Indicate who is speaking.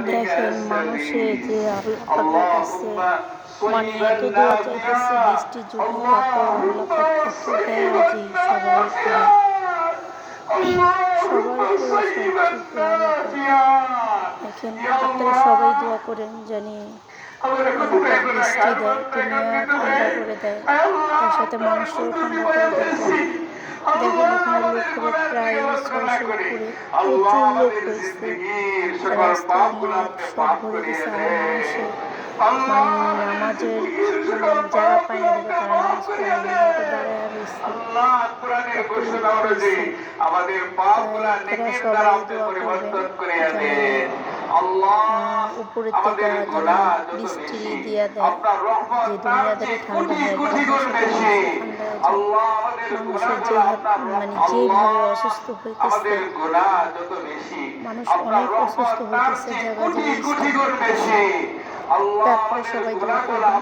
Speaker 1: দেখেন মানুষের যে আল্লাহ পাকের কাছে এত দোয়া চাইতেছে বৃষ্টির জন্য, তারপর আল্লাহ পাক এত দেয় যে সবার উপরে সবচেয়ে দোয়া পাক। দেখেন আপনারা সবাই দোয়া করেন জানি আল্লাহ পাক বৃষ্টি দেয়, দুনিয়া ঠান্ডা করে দেয়, তার সাথে মানুষও ঠান্ডা করে দেয়। দেখেন এখানে লোক হবে প্রায় 600 উপরে, প্রচুর লোক হয়েছে, রাস্তায় মাঠ সব ভরে গেছে। আর মানুষে নামাজের জায়গা পায় না দেখে তারা নামাজ পড়ে দাঁড়ায় রয়েছে, তারা সবাই দোয়া করবেন উপরের থেকে যেন বৃষ্টি দিয়ে দেয়, যে দুনিয়াদারি ঠান্ডা হয়ে মানুষের যেভাবে অসুস্থ হইতেছে, মানুষ অনেক অসুস্থ হইতেছে জায়গা জায়গায়। সবাই দোয়া করবেন।